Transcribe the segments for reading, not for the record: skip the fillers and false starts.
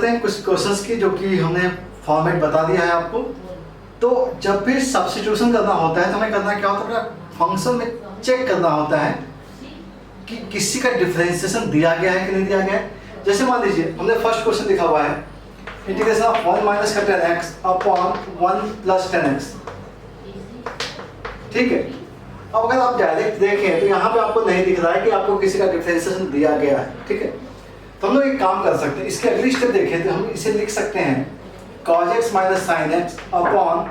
करते हैं कुछ क्वेश्चंस की जो कि हमने फॉर्मेट बता दिया है आपको। तो जब भी सब्स्टिट्यूशन करना होता है तो हमें करना क्या होता है, फंक्शन में चेक करना होता है कि किसी का डिफरेंशिएशन दिया गया है कि नहीं दिया गया है। जैसे मान लीजिए हमने फर्स्ट क्वेश्चन लिखा हुआ है इंटीग्रेशन ऑफ 1 माइनस का 10x अपॉन 1 प्लस 10x, ठीक है। अब अगर आप डायरेक्ट देखें तो यहाँ पे आपको नहीं दिख रहा है कि आपको किसी का डिफरेंशिएशन दिया गया है, ठीक है। तो हम लोग एक काम कर सकते हैं, इसके अगली स्टेप देखें तो हम इसे लिख सकते हैं cos x minus sign x upon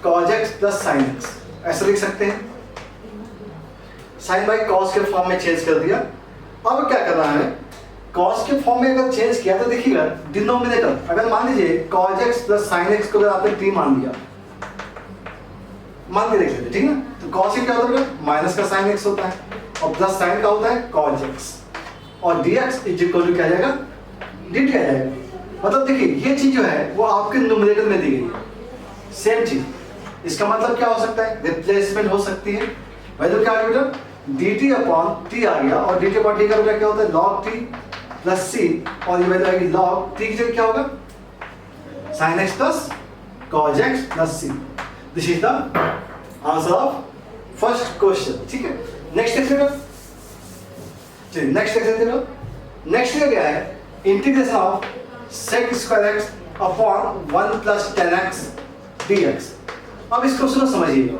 cos x plus sine x, ऐसा लिख सकते हैं। साइन बाई कॉस के फॉर्म में चेंज कर दिया। अब क्या करना है, कॉस के फॉर्म में अगर चेंज किया तो देखिएगा डिनोमिनेटर, अगर मान लीजिए cos x plus sine x को अगर आपने t मान लिया, मान के देख लेते, ठीक है। तो cos क्या होता है, माइनस का साइन x होता है और प्लस साइन का होता है cos x, और dx इज इक्वल टू क्या आ जाएगा, dt आ जाएगा। मतलब देखिए ये चीज जो है वो आपके न्यूमरेटर में दी गई है, सेम चीज। इसका मतलब क्या हो सकता है, रिप्लेसमेंट हो सकती है। वैल्यू क्या आ गया बेटा, dt अपॉन t आ गया, और dt अपॉन t का बेटा क्या होता है log t प्लस c, और ये वैल्यू आएगी log t की जगह क्या होगा, sin x plus cos x plus c। This is the answer of first question, ठीक है। नेक्स्ट देखिएगा, चलिए नेक्स्ट देखिएगा। नेक्स्ट क्या है, integration of sec square x upon 1 plus 10x dx। अब इस क्वेश्चन को समझिएगा,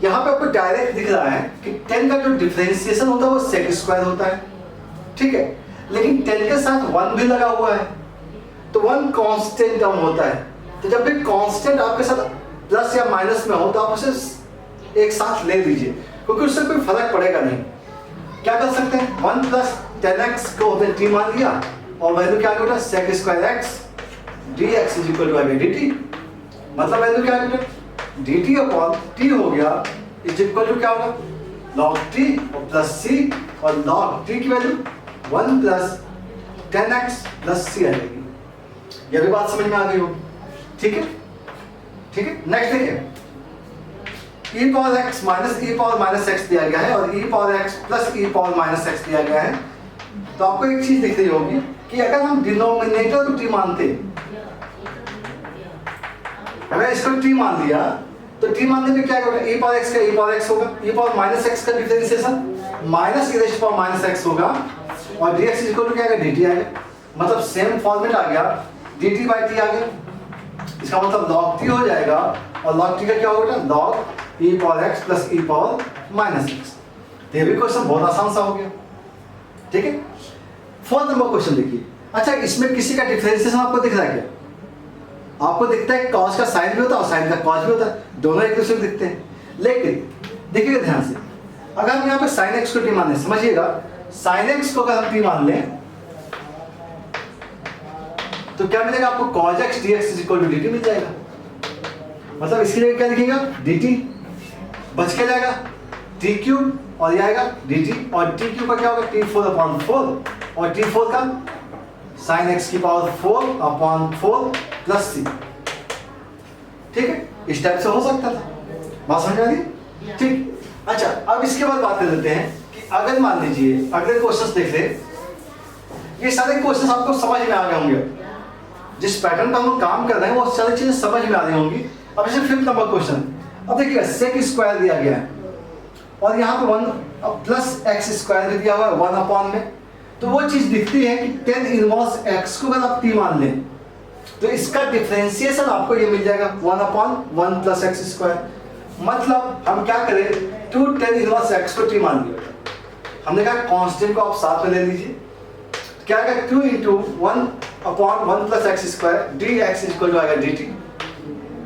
यहाँ पे आपको डायरेक्ट दिख रहा है कि 10 का जो डिफरेंशिएशन होता है वो sec स्क्वायर होता है, ठीक है। लेकिन 10 के साथ 1 भी लगा हुआ है, तो 1 कांस्टेंट टर्म होता है। तो जब भी कांस्टेंट आपके साथ प्लस या माइनस में हो तो आप उसे एक साथ ले लीजिए, क्योंकि उससे कोई फर्क पड़ेगा नहीं। क्या कर सकते हैं, 1 प्लस 10x को होते t मान लिया, और वैल्यू क्या होगा, sec square x dx is equal to आ गया dt। मतलब वैल्यू क्या होगा, dt अपॉन t हो गया इज इक्वल टू क्या होगा, log t और प्लस c, और log t की value 1 plus 10x plus c आ जाएगी। यह भी बात समझ में आ गई होगी, ठीक है, ठीक है। नेक्स्ट देखिए, e power x minus e power minus x दिया गया है, और e power x plus e power minus x दिया गया है। तो आपको एक चीज दिख रही होगी कि अगर हम डिनोमिनेटर को t मानते, अगर इसको t मान लिया तो t मानने पे क्या होगा, e पावर x का e पावर x होगा, e पावर माइनस x का differentiation minus e rays power minus x होगा, और dx इज इक्वल टू क्या आएगा, dt आएगा। मतलब सेम फॉर्मेट आ गया, dt बाई t आ गया। इसका मतलब log t हो जाएगा, और log t का क्या होगा, log e power x plus e power minus x। तो ये भी क्वेश्चन बहुत आसान सा हो गया, ठीक है। फोर्थ नंबर क्वेश्चन देखिए। अच्छा, इसमें किसी का डिफरेंशिएशन आपको दिख रहा है क्या, आपको दिखता है cos का साइन भी होता है और साइन का cos भी होता है, दोनों एक दूसरे को दिखते हैं। लेकिन देखिएगा ध्यान से, अगर हम यहाँ पे sin x को t मान लें, समझिएगा sin x को अगर हम t मान लें तो क्या मिलेगा आपको, cos x dx is equal to dt मिल जाएगा। मतलब इसकी जगह क्या लिखिएगा, dt, बच के जाएगा t क्यूब, और ये आएगा dt, और t क्यूब का क्या होगा, t4 अपॉन 4, और t4 का sin x की पावर 4 अपॉन 4 प्लस c, ठीक है। इस टाइप से हो सकता था, बात समझ आ गई, ठीक। अच्छा, अब इसके बाद बात कर लेते हैं कि अगर मान लीजिए अगले क्वेश्चंस देख ले, ये सारे क्वेश्चंस आपको समझ में आ गए होंगे, जिस पैटर्न पर हम काम कर रहे हैं वो सारी चीजें समझ में आ रही होंगी। अब जैसे फिफ्थ नंबर क्वेश्चन, अब देखिए sec स्क्वायर दिया गया है, और यहाँ पे 1 प्लस x स्क्वायर भी दिया हुआ है 1 अपॉन में। तो वो चीज दिखती है कि 10 इनवर्स x को अगर आप t मान लें तो इसका डिफरेंशिएशन आपको ये मिल जाएगा 1 अपॉन 1 प्लस x स्क्वायर। मतलब हम क्या करें, 2 10 इनवर्स x को t मान लिया, हमने कहा कांस्टेंट को आप साथ में ले लीजिए, क्या आएगा 2 into 1 upon 1 plus x square dx is equal to आएगा dt।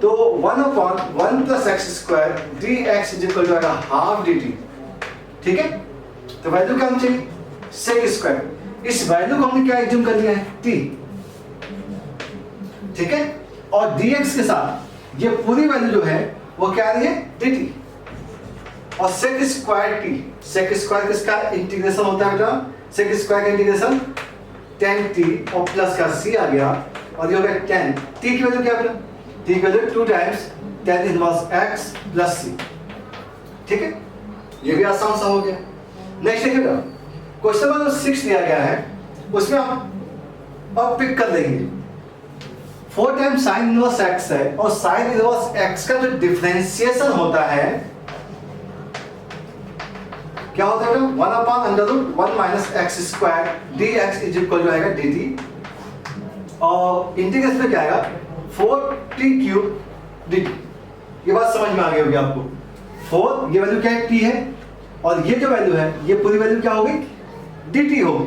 तो 1 upon 1 plus x square dx is equal to आएगा हाफ dt, ठीक है। तो वैल्यू क्या होनी चाहिए, sec स्क्वायर, इस वैल्यू को हमने क्या एज्यूम कर लिया है, t, ठीक है। और dx के साथ ये पूरी वैल्यू जो है वो क्या आ रही है, dt, और sec square t, sec square किसका इंटीग्रेशन होता है बेटा, sec स्क्वायर का इंटीग्रेशन 10t और प्लस का c आ गया, और ये हो गया 10, t की वैल्यू क्या बेटा, t की value 2 times 10 inverse x plus c, ठीक है। ये भी आसान सा हो गया। नेक्स्ट देखिएगा, क्वेश्चन नंबर 6 दिया गया है, उसमें हम और पिक कर लेंगे। 4 टाइम्स साइन इनवर्स एक्स है और साइन इनवर्स एक्स का जो डिफरेंशिएशन होता है क्या होता है? 1/√1 minus x square d x is equal to आएगा डी टी और इंटीग्रेशन में क्या आएगा 4t³ डी टी। ये बात समझ में आ गई होगी आपको। 4 ये वैल्यू क्या है? t है और ये जो वैल्यू है ये पूरी वैल्यू क्या होगी? dt होगी।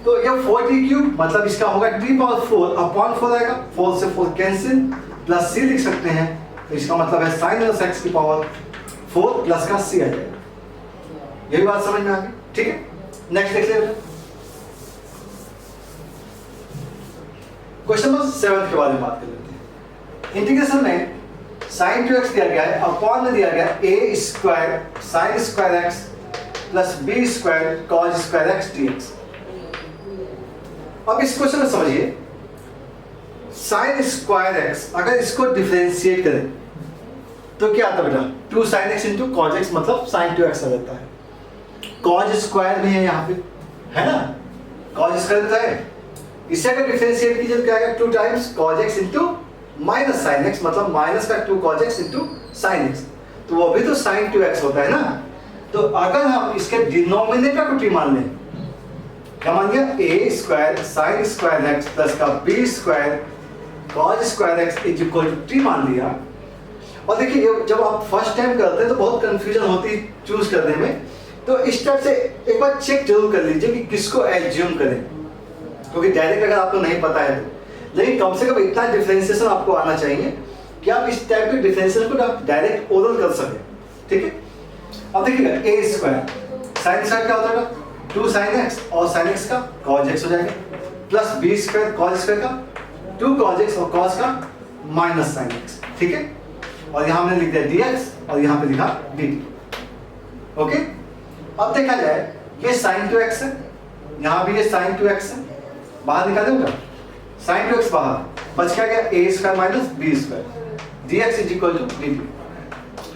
तो ये 4t³ मतलब इसका होगा t⁴/4 आएगा। 4 से 4 कैंसिल प्लस c लिख सकते हैं तो इसका मतलब है साइन इनवर्स x की पावर 4 प्लस का c आ जाएगा। ये भी बात समझ में आ गई, ठीक है। नेक्स्ट देख लेते हैं क्वेश्चन नंबर 7 के बारे में बात कर लेते हैं। इंटीग्रेशन में sin 2x दिया गया है अपॉन में दिया गया a square sin square x plus b square cos square x dx। अब इस क्वेश्चन में समझिए sin स्क्वायर x अगर इसको डिफरेंशिएट करें तो क्या आता है बेटा? 2 sin x into cos x मतलब sin 2x आ जाता है। cos स्क्वायर भी है यहाँ पे, है ना? cos स्क्वायर तो है, इसे अगर डिफरेंशिएट कीजिए तो क्या आएगा? 2 times cos x into minus sine x मतलब माइनस का 2 cos x into sine x, तो वो भी तो sin 2x होता है ना। तो अगर हम इसके डिनोमिनेटर को t मान लें, क्या मान गया? a स्क्वायर साइन स्क्वायर एक्स प्लस का b square cos square x is equal to t मान लिया। और देखिए जब आप फर्स्ट टाइम करते हैं तो बहुत कंफ्यूजन होती है चूज करने में, तो इस टाइप से एक बार चेक जरूर कर लीजिए कि किसको एज्यूम करें, क्योंकि डायरेक्ट अगर आपको नहीं पता है तो, लेकिन कम से कम इतना डिफरेंशिएशन आपको आना चाहिए कि आप इस टाइप के डिफरेंशिएशन को आप डायरेक्ट ओरल कर सकें, ठीक है। अब देखिएगा a स्क्वायर साइन स्क्वायर क्या होता है? 2 sin x और sin x का cos x हो जाएगा plus b square cos square का 2 cos x और cos का माइनस sin x, ठीक है। और यहाँ हमने लिख दिया dx और यहाँ पे लिखा dt, ओके। अब देखा जाए ये sin 2x है, यहाँ भी ये sin 2x है, बाहर निकाले होगा sin 2x बाहर, बच क्या गया a square minus b square dx is equal to dt।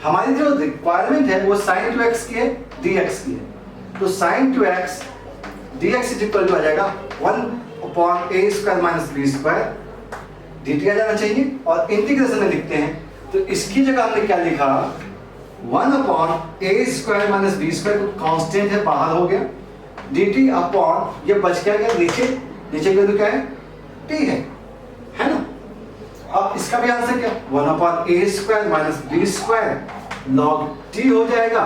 हमारी जो रिक्वायरमेंट है वो sin 2x की है dx की है, तो sin 2x dx is equal to आ जाएगा 1/a square minus b square dt आ जाना चाहिए। और इंटीग्रेशन में लिखते हैं तो इसकी जगह हमने क्या लिखा? 1/a square minus b square constant है बाहर हो गया, dt अपॉन ये बच क्या गया नीचे, नीचे वैल्यू क्या है? t है ना। अब इसका भी आंसर क्या? 1/a square minus b square log t हो जाएगा।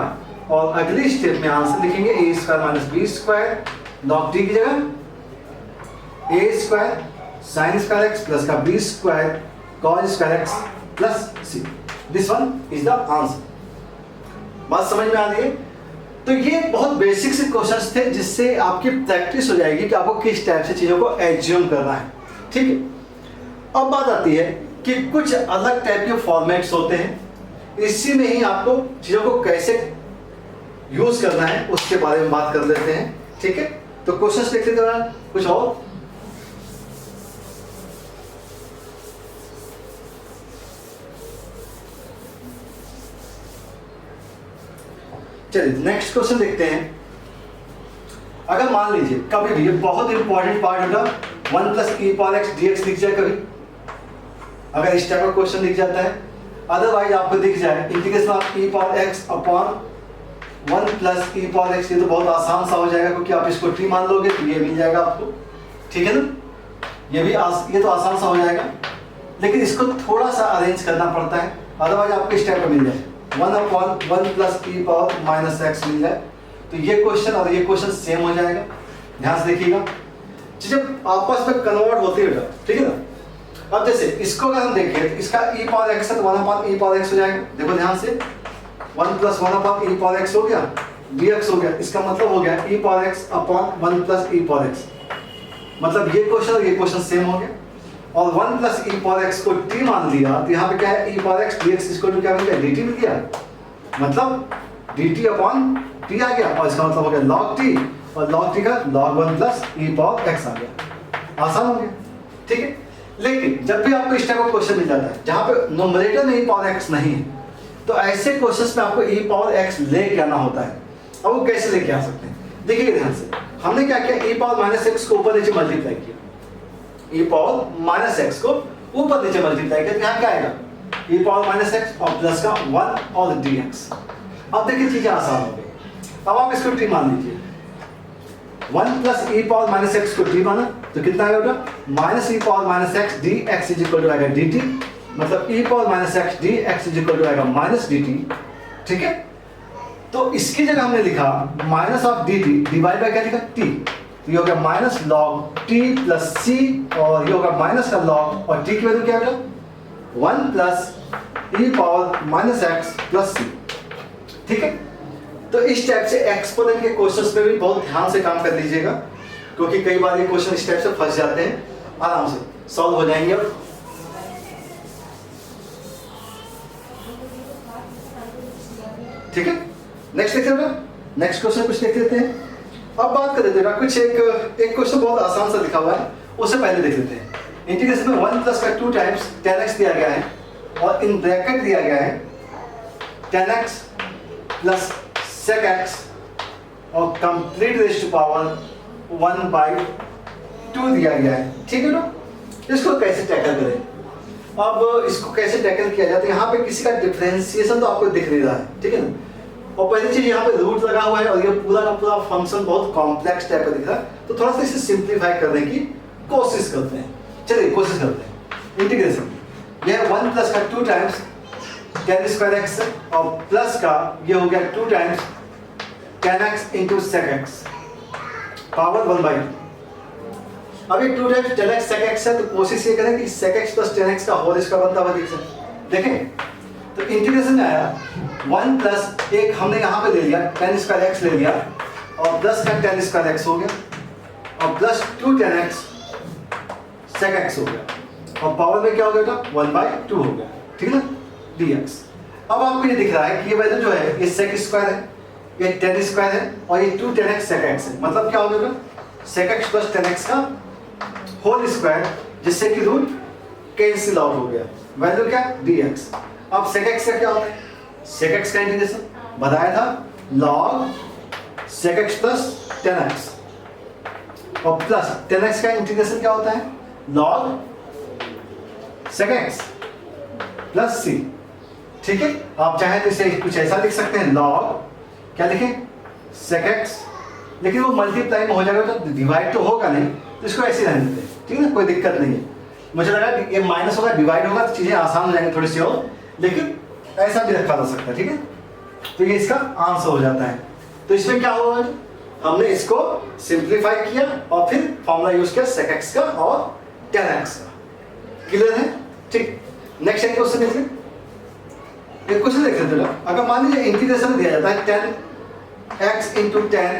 और अगली स्टेप में आंसर लिखेंगे a square minus b square log t की जगह a square sine square x plus का b square cos square x plus c। This one is the answer. बात समझ में आ रही है? तो ये बहुत बेसिक से क्वेश्चंस थे जिससे आपकी प्रैक्टिस हो जाएगी कि आपको किस टाइप से चीजों को एज्यूम करना है, ठीक है। अब बात आती है कि कुछ अलग टाइप के फॉर्मेट्स होते हैं, इसी में ही आपको चीजों को कैसे यूज करना है उसके बारे में बात कर लेते हैं, ठीक है। तो क्वेश्चंस देख लेते हैं कुछ और। चलिए नेक्स्ट क्वेश्चन देखते हैं। अगर मान लीजिए कभी भी, ये बहुत इंपॉर्टेंट पार्ट होगा, 1 plus e power x dx दिख जाए कभी, अगर इस टाइप का क्वेश्चन दिख जाता है, अदरवाइज आपको दिख जाए integration of e power x upon 1 plus e power x, ये तो बहुत आसान सा हो जाएगा क्योंकि आप इसको t मान लोगे तो ये मिल जाएगा आपको, ठीक है ना। ये तो आसान सा हो जाएगा, लेकिन इसको थोड़ा सा अरेंज करना पड़ता है, अदरवाइज आपको इस टाइप का मिल जाए 1/1 plus e power minus x मिल जाए, तो ये क्वेश्चन और ये क्वेश्चन सेम हो जाएगा। ध्यान से देखिएगा, चीजें आपस में कन्वर्ट होती है, ठीक है ना। अब जैसे इसको अगर हम देखें तो इसका e पावर x है तो 1/e पावर x हो जाएगा। देखो ध्यान से 1 प्लस 1/e पावर x हो गया, dx हो गया, इसका मतलब हो गया e power x upon 1 plus e power x, मतलब ये क्वेश्चन और ये क्वेश्चन सेम हो गया। और 1 प्लस e पावर x को t मान लिया तो यहाँ पे क्या है e पावर x dx इसको तो क्या मिल गया dt मिल गया, मतलब dt अपॉन t आ गया और इसका मतलब हो गया log t, और log t का log 1 plus e power x आ गया। आसान हो गया, ठीक है। लेकिन जब भी आपको इस टाइप का क्वेश्चन मिल जाता है जहाँ पे न्यूमरेटर में e पावर x नहीं है, तो ऐसे क्वेश्चंस में आपको e पावर x लेके आना होता है। अब वो कैसे लेके आ सकते हैं? देखिए ध्यान से, हमने क्या किया e पावर माइनस x को ऊपर नीचे मल्टीप्लाई किया, 1 plus 1/e power x, 1 plus 1/e power x हो गया, 1 प्लस 1/e पावर x हो गया, इसका मतलब हो गया log t, और log t का log 1 plus e power x आ गया। आसान हो गया, ठीक है। लेकिन जब भी आपको इस टाइप का क्वेश्चन मिल जाता है जहाँ पे न्यूमरेटर में e पावर x नहीं है, तो ऐसे क्वेश्चंस में आपको e पावर x लेके आना होता है। अब वो कैसे लेके आ सकते हैं? देखिए ध्यान से, हमने क्या किया e पावर माइनस x को ऊपर नीचे मल्टीप्लाई किया, ई पावर माइनस एक्स को ऊपर नीचे मल्टीप्लाई करके यहाँ क्या आएगा, ई पावर माइनस एक्स और प्लस का 1 और dx। अब देखिए चीजें आसान हो गई। अब आप इसको t मान लीजिए, 1 plus e power minus x को t माना तो कितना आएगा, minus e power minus x d x is equal to आएगा dt, मतलब e power minus x d x is equal to आएगा माइनस dt। ठीक है, तो इसकी जगह हमने लिखा minus of dt divide by क्या लिखा t, तो ये हो गया minus log t plus c, और ये होगा माइनस का लॉग, और t की वैल्यू क्या होगा 1 plus e power minus x plus c। ठीक है, तो इस टाइप से एक्सपोनेंट के क्वेश्चंस पे भी बहुत ध्यान से काम कर लीजिएगा, क्योंकि कई बार ये क्वेश्चन इस टाइप से फंस जाते हैं, आराम से सॉल्व हो जाएंगे। ठीक है, नेक्स्ट देख लेते हैं, नेक्स्ट क्वेश्चन कुछ देख लेते हैं। अब बात कर लेते हैं कुछ एक क्वेश्चन बहुत आसान सा लिखा हुआ है, उससे पहले देख लेते हैं। इंटीग्रेशन में 1 प्लस का 2 टाइम्स 10x दिया गया है, और इन ब्रैकेट दिया गया है 10x प्लस sec x और कंप्लीट रेज़ टू पावर 1/2 दिया गया है। ठीक है ना, इसको कैसे टैकल करें? अब इसको कैसे टैकल किया जाता है, यहाँ पे किसी का डिफरेंशिएशन तो आपको दिख नहीं रहा है, ठीक है ना, और पहली चीज यहाँ पे रूट लगा हुआ है, और ये पूरा का पूरा फंक्शन बहुत कॉम्प्लेक्स टाइप का दिख रहा है, तो थोड़ा सा इसे सिंप्लीफाई करने की कोशिश करते हैं। चलिए कोशिश करते हैं। इंटीग्रेशन यह 1 प्लस का 2 टाइम्स 10 स्क्वायर एक्स, और प्लस का ये हो गया 2 times 10x into sec x power 1/2। अब ये 2 टाइम्स 10x sec x है, तो कोशिश ये करें कि sec x प्लस 10x का होल इसका बनता हुआ देखें। तो इंटीग्रेशन में आया 1 प्लस एक हमने यहाँ पे ले लिया 10 स्क्वायर x ले लिया, और प्लस का 10 स्क्वायर x हो गया, और प्लस 2 10x sec x हो गया, और पावर में क्या हो गया, 1/2 हो गया। ठीक है ना, dx। अब आपको ये दिख रहा है कि ये वैल्यू जो है ये sec स्क्वायर है, ये 10 स्क्वायर है, और ये 2 10x sec x है, मतलब क्या हो गया, sec x प्लस 10x का होल स्क्वायर, जिससे कि रूट कैंसिल आउट हो गया, वैल्यू क्या dx। अब sec x का क्या होता है, sec x का इंटीग्रेशन बताया था log sec x plus 10x, और प्लस 10x का इंटीग्रेशन क्या होता है log sec x plus c। ठीक है, आप चाहें तो इसे कुछ ऐसा लिख सकते हैं, log क्या लिखें sec x, लेकिन वो मल्टीप्लाई में हो जाएगा तो डिवाइड तो होगा नहीं, तो इसको ऐसे रहने देते हैं। ठीक है ना, कोई दिक्कत नहीं है। मुझे लगा कि ये माइनस होगा डिवाइड होगा तो चीजें आसान हो जाएंगी थोड़ी सी और, लेकिन ऐसा भी रखा जा सकता है। ठीक है, तो ये इसका आंसर हो जाता है। तो इसमें क्या होगा, हमने इसको सिंप्लीफाई किया और फिर फॉर्मूला यूज किया sec x का और 10x का। क्लियर है? ठीक, नेक्स्ट एक क्वेश्चन देखिए, एक क्वेश्चन देख लेते हैं। अगर मान लीजिए इंटीग्रेशन में दिया जाता है 10x into 10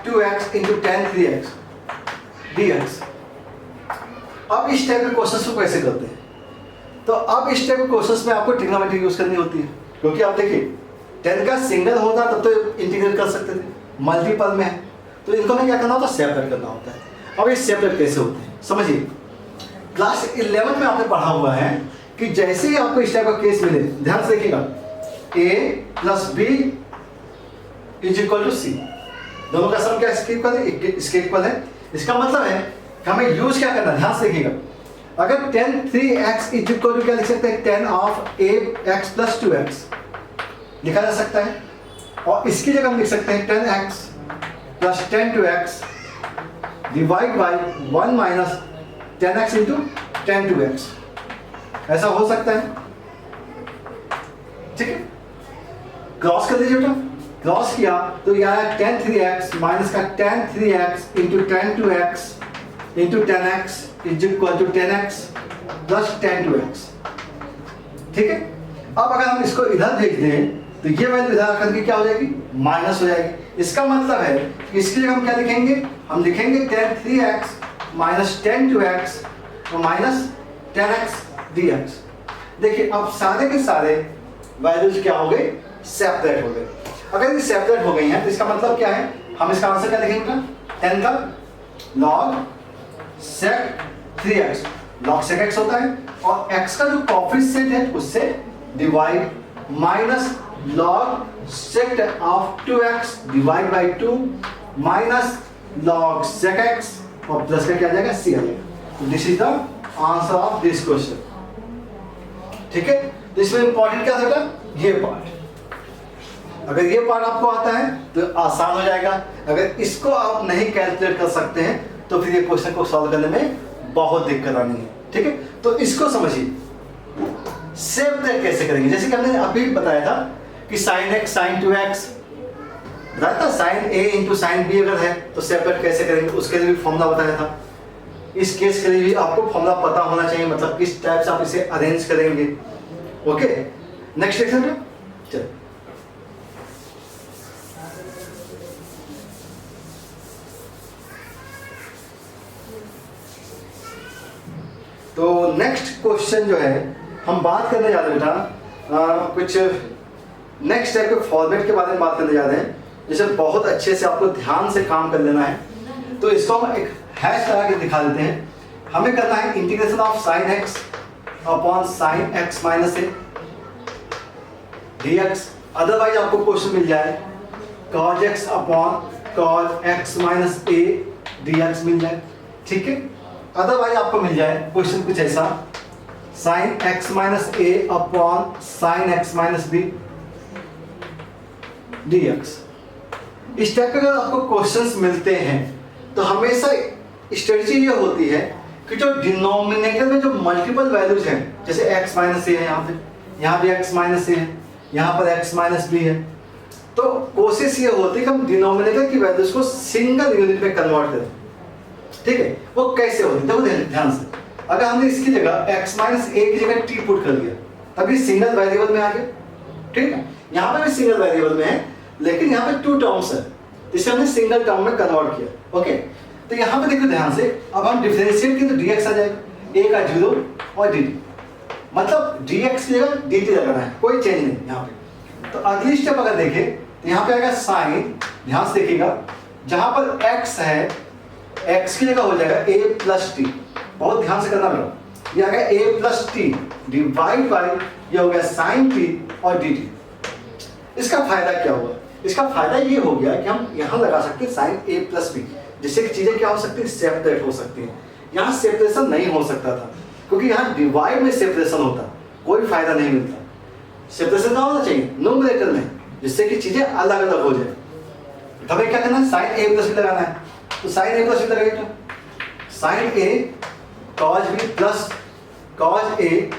2x into 10 3x dx। अब इस टाइप के क्वेश्चंस को कैसे करते हैं, तो अब इस टाइप के क्वेश्चंस में आपको ट्रिग्नोमेट्री यूज करनी होती है, क्योंकि आप देखिए 10 का सिंगल होता तब तो इंटीग्रेट कर सकते थे, मल्टीपल में है तो इनको में क्या करना होता है, सेपरेट करना होता है। अब ये सेपरेट कैसे होते हैं समझिए, क्लास 11 में आपने पढ़ा हुआ है कि जैसे ही आपको इस टाइप का केस मिले, ध्यान से देखिएगा, a plus b is equal to c, दोनों का सम क्या इसके इक्वल है। इसका मतलब है कि हमें यूज क्या करना है, ध्यान से देखिएगा। अगर 10 3x इज इक्वल टू क्या लिख सकते हैं, 10 ऑफ ax प्लस 2x लिखा जा सकता है, और इसकी जगह हम लिख सकते हैं 10x plus 10 2x divide by 1 minus 10x into 10 2x, ऐसा हो सकता है। ठीक है, क्रॉस कर लीजिए बेटा, क्रॉस किया तो ये आया 10 3x माइनस का 10 3x into 10 2x into 10x is equal to 10x plus 10 2x। ठीक है, अब अगर हम इसको इधर भेज दें तो ये वैल्यू इधर आकर के क्या हो जाएगी, माइनस हो जाएगी। इसका मतलब है कि इसकी जगह हम क्या लिखेंगे, हम लिखेंगे 10 3x माइनस 10 2x और माइनस 10x dx। देखिए अब सारे के सारे वैल्यूज क्या हो गए, सेपरेट हो गए। अगर ये सेपरेट हो गई हैं तो इसका मतलब क्या है, हम इसका आंसर क्या लिखेंगे, 10 का log sec 3x, log sec x होता है, और x का जो कोएफिशिएंट है उससे divide minus log sec of 2x divide by 2 minus log sec x और प्लस का क्या आ जाएगा, c आ जाएगा। This is the answer of this question. ठीक है, तो इसमें इंपॉर्टेंट क्या था बेटा, ये पार्ट। अगर ये पार्ट आपको आता है तो आसान हो जाएगा, अगर इसको आप नहीं कैलकुलेट कर सकते हैं तो फिर ये क्वेश्चन को सॉल्व करने में बहुत दिक्कत आनी है। ठीक है, तो इसको समझिए, सेपरेट कैसे करेंगे। जैसे कि हमने अभी बताया था कि साइन एक्स साइन 2x बताया था, साइन ए इंटू साइन बी अगर है तो सेपरेट कैसे करेंगे, उसके लिए भी फॉर्मूला बताया था। इस केस के लिए भी आपको फॉर्मूला पता होना चाहिए, मतलब किस टाइप से आप इसे अरेंज करेंगे। ओके, नेक्स्ट सेक्शन पे चलो। तो नेक्स्ट क्वेश्चन जो है हम बात करने जा रहे हैं बेटा, कुछ नेक्स्ट टाइप के फॉर्मेट के बारे में बात करने जा रहे हैं, जिसे बहुत अच्छे से आपको ध्यान से काम कर लेना है। तो इसको हम एक हैश लगा के दिखा देते हैं। हमें करना है integration of sine x upon sine x minus a dx। Otherwise आपको क्वेश्चन मिल जाए cos x upon cos x minus a dx मिल जाए। ठीक है, अदरवाइज आपको मिल जाए क्वेश्चन कुछ ऐसा, sine x minus a upon sine x minus b dx। इस टाइप के अगर आपको क्वेश्चंस मिलते हैं तो हमेशा स्ट्रेटजी ये होती है कि जो डिनोमिनेटर में जो मल्टीपल वैल्यूज हैं, जैसे x माइनस ए है, यहाँ पे x माइनस ए है, यहाँ पर x माइनस बी है, तो कोशिश ये होती है कि हम डिनोमिनेटर की वैल्यूज को सिंगल यूनिट में कन्वर्ट करें। ठीक है, वो कैसे होती है देखो ध्यान से। अगर हमने इसकी जगह x माइनस ए की जगह t पुट कर दिया तब ये सिंगल वेरिएबल में आ गया। ठीक है, यहाँ पे भी सिंगल वेरिएबल में है, लेकिन यहाँ पे 2 टर्म्स है, जिसे हमने सिंगल टर्म में कन्वर्ट किया। ओके, तो यहाँ पे देखो ध्यान से, अब हम डिफरेंशिएट की तो dx आ जाएगा, a का 0 और dt, मतलब dx की जगह dt लगाना है, कोई चेंज नहीं यहाँ पे। तो अगली स्टेप अगर देखें तो यहाँ पे आएगा साइन, ध्यान से देखिएगा, जहाँ पर x है x की जगह हो जाएगा a प्लस टी, बहुत ध्यान से करना मेरा, ये आ गया a plus T divide by ये हो गया साइन टी और dt। इसका फायदा क्या हुआ, इसका फायदा ये हो गया कि हम यहाँ लगा सकते हैं साइन a प्लस बी, जिससे कि चीजें क्या हो सकती है, सेपरेट हो सकती हैं। यहाँ सेपरेशन नहीं हो सकता था, क्योंकि यहाँ डिवाइड में सेपरेशन होता, कोई फायदा नहीं मिलता। सेपरेशन क्या होना चाहिए, न्यूमरेटर में, जिससे कि चीजें अलग अलग हो जाए। तो हमें क्या करना है, साइन ए प्लस बी लगाना है, तो साइन ए प्लस बी लगाएगा, साइन ए कॉज बी प्लस कॉज ए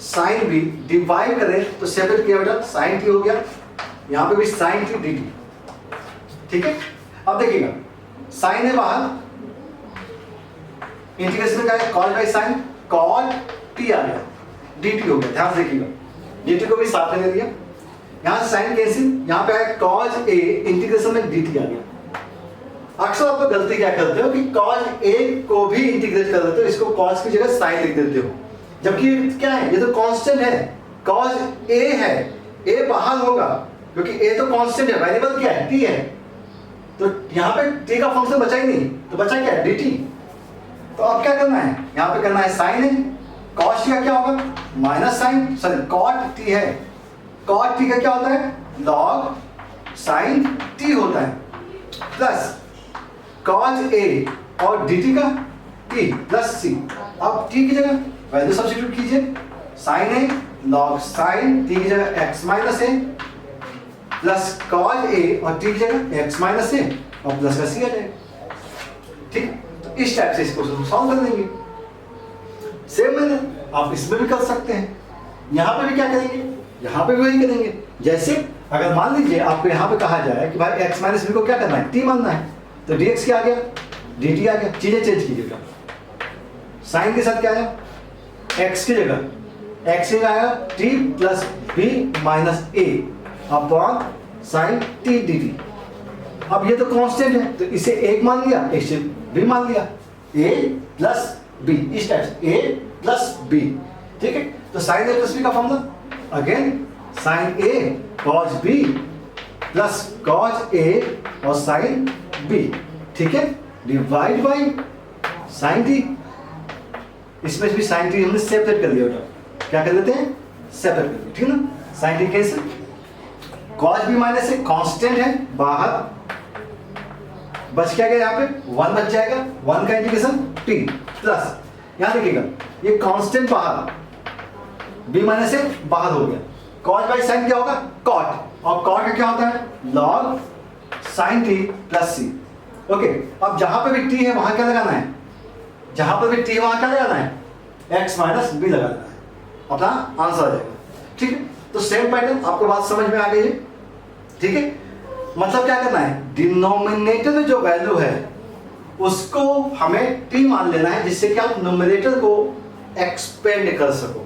साइन बी डिवाइड करें तो सेपरेट किया बेटा साइन टी हो गया, यहाँ पे भी साइन टी डी टी। ठीक है, अब देखिएगा साइन है बाहर, इंटीग्रेशन में क्या है, cos by sine, cos t आ गया, dt हो गया, ध्यान से देखिएगा, dt को भी साथ में ले लिया, यहाँ साइन कैंसिल, यहाँ पे आया कॉस ए, इंटीग्रेशन में dt आ गया। अक्सर आप गलती क्या करते हो कि कॉस ए को भी इंटीग्रेट कर देते हो, इसको कॉस की जगह साइन लिख देते हो, जबकि क्या है, ये तो कांस्टेंट है, कॉस ए है, ए बाहर होगा क्योंकि ए तो कांस्टेंट है, वेरिएबल क्या है, t है, तो यहाँ पे t का फंक्शन बचा ही नहीं, तो बचा क्या है, dt। तो अब क्या करना है, यहाँ पे करना है साइन है, cos t का क्या होगा, minus sine, sorry cot t है, cot t का क्या होता है, log sin t होता है, प्लस cos a और dt का t प्लस c। अब t की जगह वैल्यू सब्स्टिट्यूट कीजिए, sin a log sin t की जगह x minus a plus cos a और t की जगह x माइनस a और प्लस का c आ जाएगा। ठीक, तो इस टाइप से इसको सॉल्व कर देंगे। सेम मैंने आप इसमें भी कर सकते हैं, यहाँ पे भी क्या करेंगे, यहाँ पे भी वही करेंगे। जैसे अगर मान लीजिए आपको यहाँ पे कहा जाए कि भाई x माइनस बी को क्या करना है, t मानना है, तो dx क्या आ गया, dt आ गया, चीजें चेंज कीजिएगा। साइन के साथ क्या आया, x की जगह x से आया t plus B minus a upon sign t dt। अब ये तो कांस्टेंट है, तो इसे एक मान लिया, इसे बी मान लिया, a प्लस बी, इस टाइप से a प्लस बी। ठीक है, तो साइन a प्लस बी का formula again sine a cos b plus cos a और साइन b। ठीक है, डिवाइड बाई साइन t, इसमें भी साइन t हमने सेपरेट कर दिया बेटा, क्या कर देते हैं, सेपरेट कर दिया। ठीक है ना, साइन t कैसे, cos b minus a constant है, बाहर बच क्या गया, यहाँ पे 1 बच जाएगा, 1 का इंटीग्रेशन t प्लस यहां देखिएगा ये कांस्टेंट बाहर, बी माइनस ए बाहर हो गया, कॉस बाई साइन क्या होगा कॉट, और कॉट का क्या होता है लॉग साइन टी प्लस सी। ओके, अब जहां पे भी टी है वहां क्या लगाना है, जहां पर भी टी है वहां क्या लगाना है एक्स माइनस बी लगाना है, अपना आंसर आ जाएगा। ठीक है, तो सेम पैटर्न आपको बात समझ में आ गई है। ठीक है, मतलब क्या करना है, डिनोमिनेटर में जो वैल्यू है उसको हमें टी मान लेना है, जिससे कि आप न्यूमरेटर को एक्सपेंड कर सको।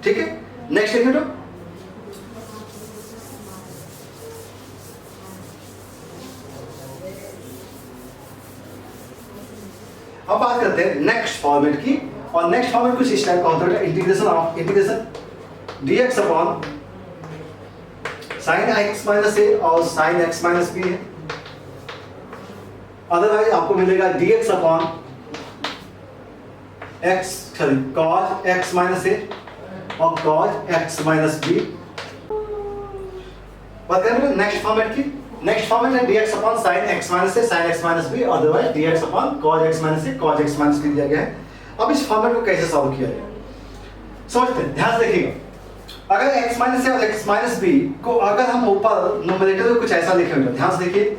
ठीक है, नेक्स्ट लिख लो। अब बात करते हैं नेक्स्ट फॉर्मेट की, और नेक्स्ट फॉर्मेट कुछ इस टाइप का होता है, integration of integration dx upon sine x minus a और साइन एक्स माइनस बी है। अदरवाइज आपको मिलेगा dx upon x sorry cos x minus a और cos x माइनस बी। बात करें नेक्स्ट फॉर्मेट की, नेक्स्ट फॉर्मेट है dx upon sine x minus a sine x minus b, otherwise dx upon cos x minus a cos x minus b दिया गया है। अब इस फॉर्मेट को कैसे सॉल्व किया जाए समझते हैं, ध्यान से देखिएगा। अगर x माइनस ए और x माइनस बी को अगर हम ऊपर न्यूमरेटर में कुछ ऐसा लिखे हुए, ध्यान से देखिए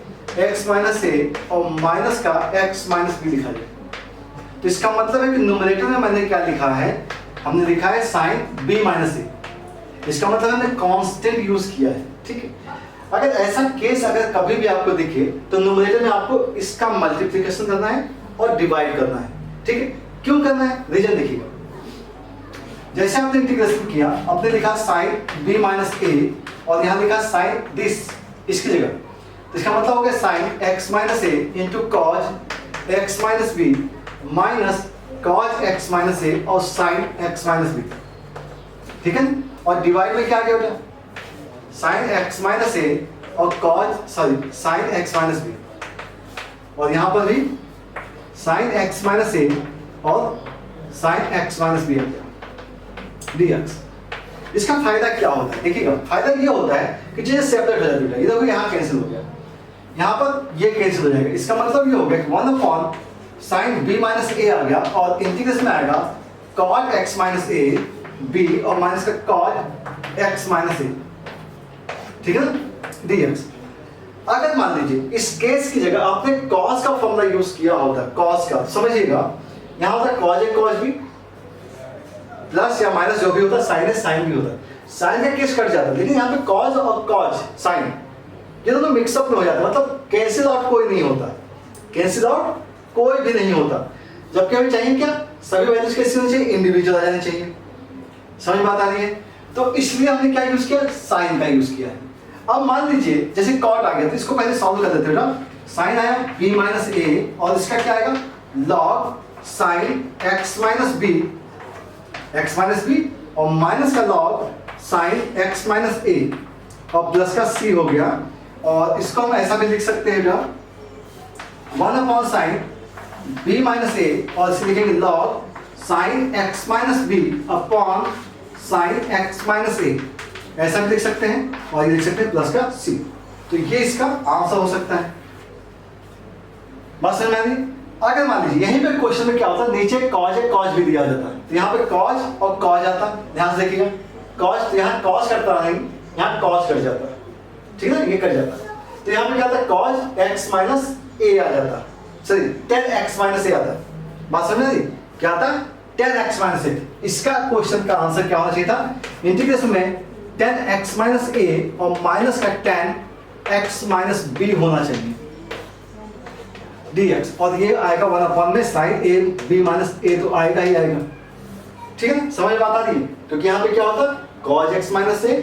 x माइनस ए और माइनस का x माइनस बी लिखा जाए, तो इसका मतलब है कि न्यूमरेटर में मैंने क्या लिखा है, हमने लिखा है साइन b माइनस ए, इसका मतलब हमने कांस्टेंट यूज किया है। ठीक है, अगर ऐसा केस अगर कभी भी आपको दिखे तो न्यूमरेटर में आपको इसका मल्टीप्लिकेशन करना है और डिवाइड करना है। ठीक है, क्यों करना है, रीजन देखिएगा। जैसे आपने इंटीग्रेशन किया, आपने लिखा साइन b माइनस ए और यहाँ लिखा साइन दिस इसकी जगह, तो इसका मतलब हो गया sine x minus a into cos x minus b minus cos x minus a और साइन x माइनस बी। ठीक है, और डिवाइड में क्या आ गया बेटा साइन x माइनस ए और cos sorry sine x minus b, और यहाँ पर भी साइन x माइनस ए और साइन x माइनस बी आ गया dx। इसका फायदा क्या होता है देखिएगा, फायदा ये होता है कि जैसे सेपरेट हो जाता है, इधर यहाँ कैंसिल हो गया, यहाँ पर ये कैंसिल हो जाएगा, इसका मतलब ये हो गया कि 1 अपॉन साइन b माइनस ए आ गया और इंटीग्रेशन में आएगा cot x माइनस ए b और माइनस का cot x माइनस ए। ठीक है ना dx। अगर मान लीजिए इस केस की जगह आपने cos का फॉर्मूला यूज किया होता है, cos का समझिएगा, यहाँ होता है cos a cos b plus या माइनस जो भी होता है, साइन है साइन भी होता है, साइन का केस कट जाता है, लेकिन यहाँ पे कॉज और कॉज साइन ये दोनों मिक्सअप में हो जाता है, मतलब कैंसिल आउट कोई नहीं होता, कैंसिल आउट कोई भी नहीं होता। जबकि हमें चाहिए क्या, सभी वैल्यूज कैसे होनी चाहिए, इंडिविजुअल आ जाने चाहिए। समझ बात आ रही है, तो इसलिए हमने क्या यूज किया, साइन का यूज किया है। अब मान लीजिए जैसे कॉट आ गया, तो इसको पहले सॉल्व कर देते हैं। साइन आया b माइनस ए और इसका क्या आएगा log sine x minus b x minus b और माइनस का log sine x minus a और प्लस का c हो गया, और इसको हम ऐसा भी लिख सकते हैं 1 upon sine b minus a और इसे लिखेंगे log sine x minus b upon sine x minus a, ऐसा भी लिख सकते हैं, और ये लिख सकते हैं प्लस का c। तो ये इसका आंसर हो सकता है। बस समझ में आ रही? अगर मान लीजिए यहीं पे क्वेश्चन में क्या होता है, नीचे कॉज है कॉज भी दिया जाता है, तो यहाँ पे कॉज और कॉज आता है, ध्यान से देखिएगा कॉज, तो यहाँ कॉज करता है, यहाँ कॉज कट जाता है, ठीक है, ये कट जाता है, तो यहाँ पे क्या आता है कॉज एक्स माइनस ए आ जाता है, सॉरी 10x माइनस ए आता है। बात समझ रही, क्या आता है 10x माइनस ए। इसका क्वेश्चन का आंसर क्या होना चाहिए था, इंटीग्रेशन में 10x माइनस ए और माइनस का 10x माइनस बी होना चाहिए dx, और ये आएगा 1 अपॉन में साइन ए बी माइनस ए, तो आएगा ही आएगा। ठीक है, समझ बात आ रही है, क्योंकि यहाँ पे क्या होता है cos x minus a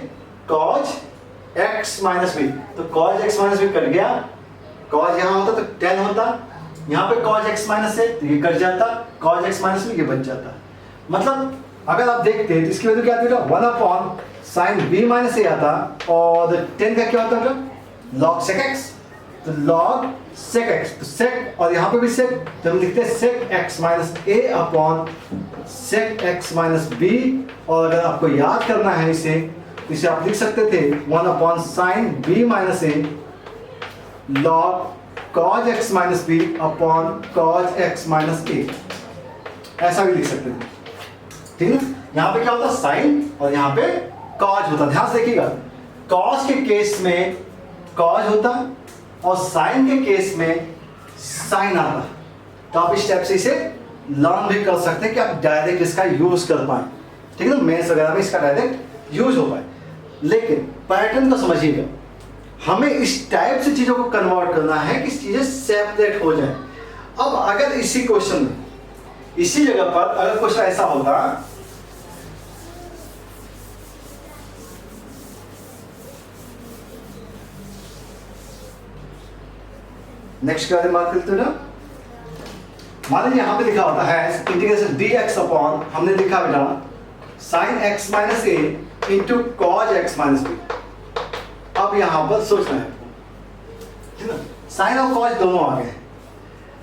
cos x minus b, तो cos x minus b cut गया, cos यहाँ होता तो 10 होता, यहाँ पे cos x माइनस ए तो ये कट जाता, cos x माइनस बी ये बच जाता। मतलब अगर आप देखते हैं तो इसकी वैल्यू क्या आती है 1 अपॉन साइन b माइनस ए आता, और 10 का क्या होता है log sec x, तो log sec x, तो sec और यहाँ पे भी sec, तो हम लिखते हैं sec x minus a upon sec x minus b, और अगर आपको याद करना है इसे, तो इसे आप लिख सकते थे 1 upon sine b minus a log cos x minus b upon cos x minus a। ऐसा भी लिख सकते थे, ठीक है। यहाँ पे क्या होता है साइन और यहाँ पे कॉज होता। ध्यान से देखिएगा, कॉज के केस में कॉज होता और साइन के केस में साइन आता। तो आप इस टाइप से इसे लर्न भी कर सकते हैं कि आप डायरेक्ट इसका यूज कर पाए, ठीक है ना, मेंस वगैरह में इसका डायरेक्ट यूज हो पाए। लेकिन पैटर्न को समझिएगा, हमें इस टाइप से चीजों को कन्वर्ट करना है कि चीजें सेपरेट हो जाए। अब अगर इसी क्वेश्चन में, इसी जगह पर अगर क्वेश्चन ऐसा होता, नेक्स्ट के बारे में बात करते हो ना, मान लीजिए यहां पे लिखा होता है इंटीग्रेशन dx अपॉन, हमने लिखा बेटा sin x minus a into cos x minus b. अब यहां पर सोचना है, ठीक है, साइन और कॉज दोनों आ गए।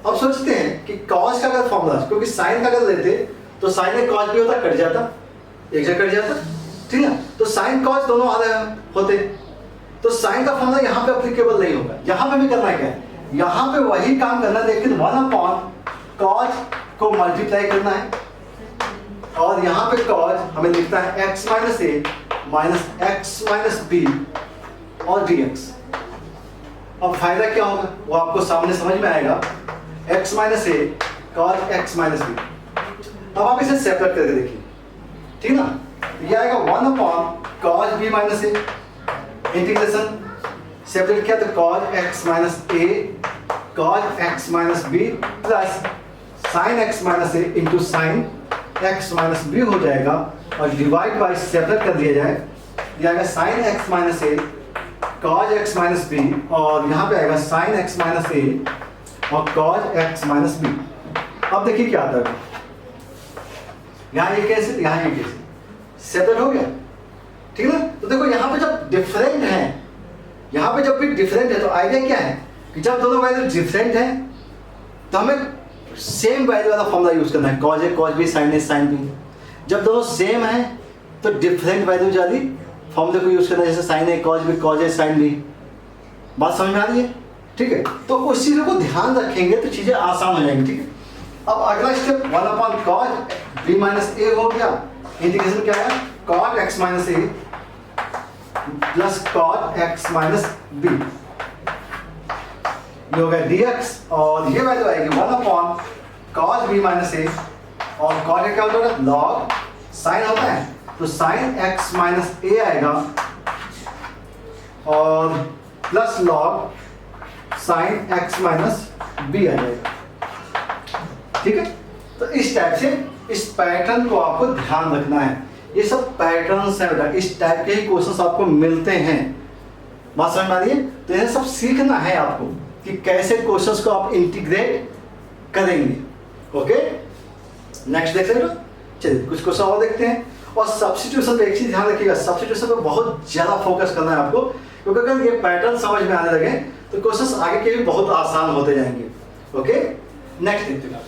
अब सोचते हैं कि कॉज का अगर फॉर्मूला, क्योंकि साइन का अगर लेते तो साइन एक कॉज भी होता, कट जाता, एक जगह कट जाता, ठीक है। तो साइन कॉज दोनों आ रहे होते, तो साइन का फॉर्मूला यहाँ पे अप्लीकेबल नहीं होगा। यहाँ पे भी करना है क्या है, यहाँ पे वही काम करना है, लेकिन 1 अपॉन कॉज को मल्टीप्लाई करना है, और यहाँ पे कॉज हमें लिखता है x माइनस ए माइनस एक्स माइनस बी और dx। अब फायदा क्या होगा वो आपको सामने समझ में आएगा, x minus a cos x minus b. अब आप इसे सेपरेट करके देखिए, ठीक ना, ये आएगा 1 upon cos b minus a, integration separate किया तो cos x minus a cos x minus b plus sine x minus a into sine x minus b हो जाएगा, और डिवाइड बाई सेपरेट कर दिया जाए, ये आएगा sign x minus a cos x minus b, और यहाँ पे आएगा साइन एक्स माइनस ए और कॉज एक्स माइनस बी। अब देखिए क्या आता है, यहाँ ये कैसे, यहाँ ये कैसे, सेपरेट हो गया, ठीक है ना। तो देखो यहाँ पे जब डिफरेंट है, यहाँ पे जब भी डिफरेंट है तो आइडिया क्या है कि जब दोनों वैल्यू डिफरेंट है तो हमें सेम वैल्यू वाला फॉर्मूला यूज करना है, कॉज ए कॉज बी साइन ए साइन बी। जब दोनों सेम है तो डिफरेंट वैल्यू वाली फॉर्मूले को यूज करना है, जैसे साइन ए कॉज ए साइन बी। बात समझ में आ रही है, ठीक है। तो उस चीज़ों को ध्यान रखेंगे तो चीज़ें आसान हो जाएंगी, ठीक है। अब अगला step 1 upon cos b minus a हो गया, इंटीग्रेशन क्या है cos x minus a plus cos x minus b, ये हो गया dx, और ये वैल्यू आएगी 1 upon cos b minus a, और कॉज क्या होगा लॉग साइन होता है तो साइन एक्स माइनस ए आएगा, और plus log sine x minus b आ जाएगा, ठीक है। तो इस टाइप से इस पैटर्न को आपको ध्यान रखना है। ये सब पैटर्न्स है बेटा, इस टाइप के ही क्वेश्चंस आपको मिलते हैं। बात समझ में आ रही है, तो ये सब सीखना है आपको कि कैसे क्वेश्चंस को आप इंटीग्रेट करेंगे। ओके, नेक्स्ट देख लेना, चलिए कुछ क्वेश्चन और देखते हैं। और सब्स्टिट्यूशन पे एक चीज ध्यान रखिएगा, सब्स्टिट्यूशन पे बहुत ज्यादा फोकस करना है आपको, क्योंकि अगर ये पैटर्न समझ में आने लगे तो क्वेश्चंस आगे के भी बहुत आसान होते जाएंगे। ओके, नेक्स्ट देखते हैं।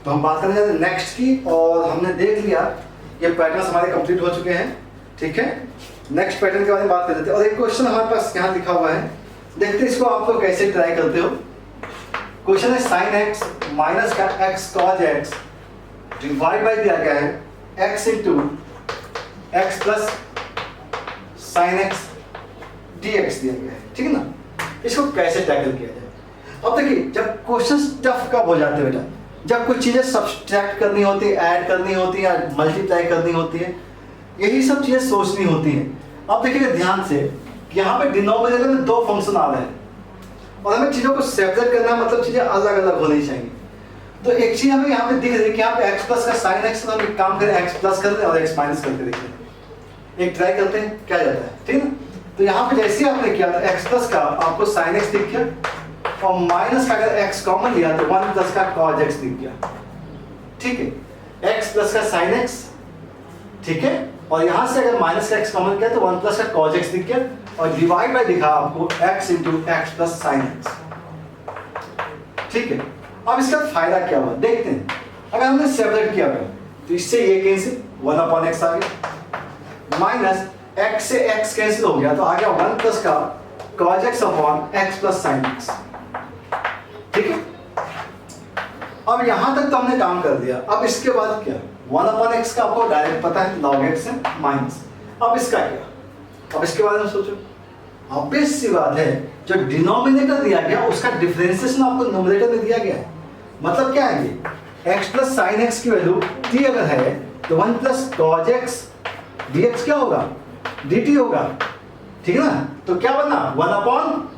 तो हम बात करेंगे नेक्स्ट की, और हमने देख लिया ये पैटर्न्स हमारे कंप्लीट हो चुके हैं, ठीक है। नेक्स्ट पैटर्न के बारे में बात कर लेते हैं। और एक क्वेश्चन हमारे पास यहाँ लिखा हुआ है, देखते हैं इसको आप लोग कैसे ट्राई करते हो। क्वेश्चन है साइन एक्स माइनस का x cos x divide by दिया गया है x into x plus sine x dx दिया गया है, ठीक है ना। इसको कैसे टैकल किया जाए। अब देखिए, जब क्वेश्चन टफ कब हो जाते हैं बेटा, जब कुछ चीजें सब्सट्रैक्ट करनी होती है, ऐड करनी होती है, मल्टीप्लाई करनी होती है, यही सब चीजें सोचनी होती हैं। अब देखिए ध्यान से, यहाँ पे डिनोमिनेटर में 2 फंक्शन आ रहे हैं और हमें चीजों को सेपरेट करना है, मतलब चीजें अलग अलग होनी चाहिए। तो एक चीज हमें यहाँ पे दिख रही है कि यहाँ पे x प्लस का साइन एक्स, हम एक काम करें x प्लस कर दें और x माइनस करके देखें, एक ट्राई करते हैं क्या जाता है, ठीक है। तो यहाँ पे जैसे आपने किया था x प्लस का आपको साइन एक्स दिख गया, और माइनस का अगर x कॉमन लिया तो 1 प्लस का cos x दिख गया, ठीक है। x प्लस का साइन एक्स, ठीक है, और यहां से अगर माइनस का x कॉमन किया तो 1 प्लस का cos x दिख गया, और डिवाइड बाय दिखा आपको x into x plus sine x, ठीक है। अब इसका फायदा क्या हुआ देखते हैं। अगर हमने सेपरेट किया तो इससे ये कैंसिल, 1 अपॉन एक्स आ गया, माइनस x से x कैंसिल हो गया तो आ गया 1 प्लस का cos x upon x plus sign x। ठीक है, अब यहां तक तो हमने काम कर दिया। अब इसके बाद क्या, 1 अपॉन x का आपको डायरेक्ट पता है log x है माइनस। अब इसका क्या, अब इसके बारे में सोचो। ऑब्वियस सी बात है, जो डिनोमिनेटर दिया गया उसका डिफरेंशिएशन आपको न्यूमरेटर में दिया गया है। मतलब क्या है ये, x प्लस साइन x की वैल्यू t अगर है तो 1 प्लस cos x dx क्या होगा, dt होगा। ठीक है ना, तो क्या बना 1 अपॉन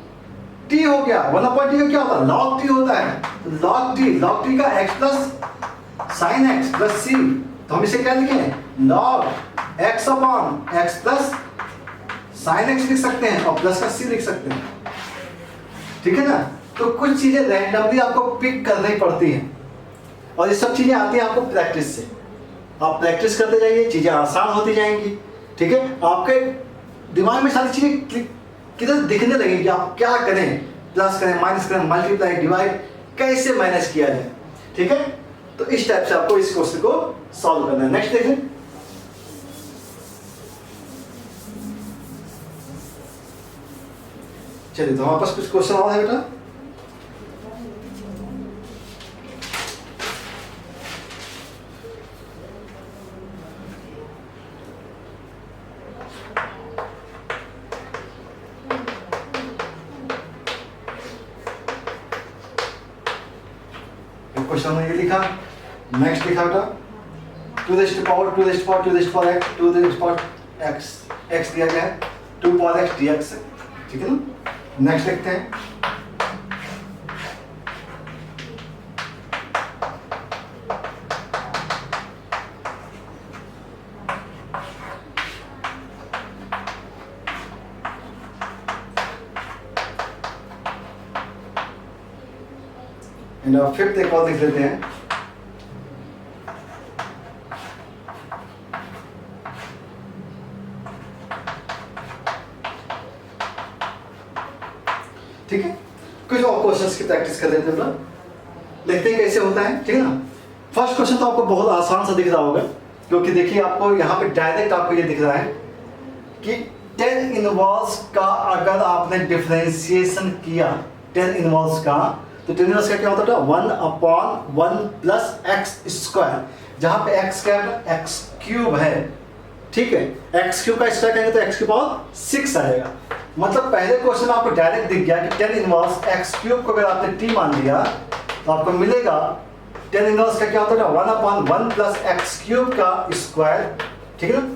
t हो गया। 1 अपॉन t का क्या होता है, log t होता है। log t का x plus sign x plus c, तो हम इसे क्या लिखें, log x upon x plus sign x लिख सकते हैं और प्लस का c लिख सकते हैं। ठीक है ना, तो कुछ चीजें रैंडमली आपको पिक करनी पड़ती हैं और ये सब चीजें आती हैं आपको प्रैक्टिस से। आप प्रैक्टिस करते जाइए, चीजें आसान होती जाएंगी। ठीक है, आपके दिमाग में सारी चीजें किधर दिखने लगेंगी, आप क्या करें, प्लस करें, माइनस करें, मल्टीप्लाई, डिवाइड कैसे मैनेज किया जाए। ठीक है, तो इस टाइप से आपको इस क्वेश्चन को सॉल्व करना है। नेक्स्ट देखें, चलिए तो हमारे पास कुछ क्वेश्चन और है बेटा। क्वेश्चन में ये लिखा, नेक्स्ट लिखा बेटा 2 raised to power 2 raised to power 2 raised to power x 2 raised to power x दिया गया है 2 power x dx। ठीक है ना, नेक्स्ट लिखते हैं, फिफ्थ एक और लिख लेते हैं। ठीक है, कुछ और क्वेश्चंस की प्रैक्टिस कर लेते हैं, देखते हैं कैसे होता है। ठीक है ना, फर्स्ट क्वेश्चन तो आपको बहुत आसान सा दिख रहा होगा, क्योंकि देखिए आपको यहाँ पे डायरेक्ट आपको ये दिख रहा है कि tan इनवर्स का अगर आपने डिफरेंशिएशन किया tan इनवर्स का, तो tan इनवर्स का क्या होता था 1 अपॉन 1 प्लस एक्स स्क्वायर, जहाँ पे x क्या है, x क्यूब है। ठीक है, x क्यूब का स्क्वायर करेंगे तो x की पावर 6 आएगा। मतलब पहले क्वेश्चन आपको डायरेक्ट दिख गया कि tan इनवर्स x क्यूब को अगर आपने t मान लिया तो आपको मिलेगा tan इनवर्स का क्या होता है 1 अपॉन 1 प्लस एक्स क्यूब का स्क्वायर। ठीक है ना,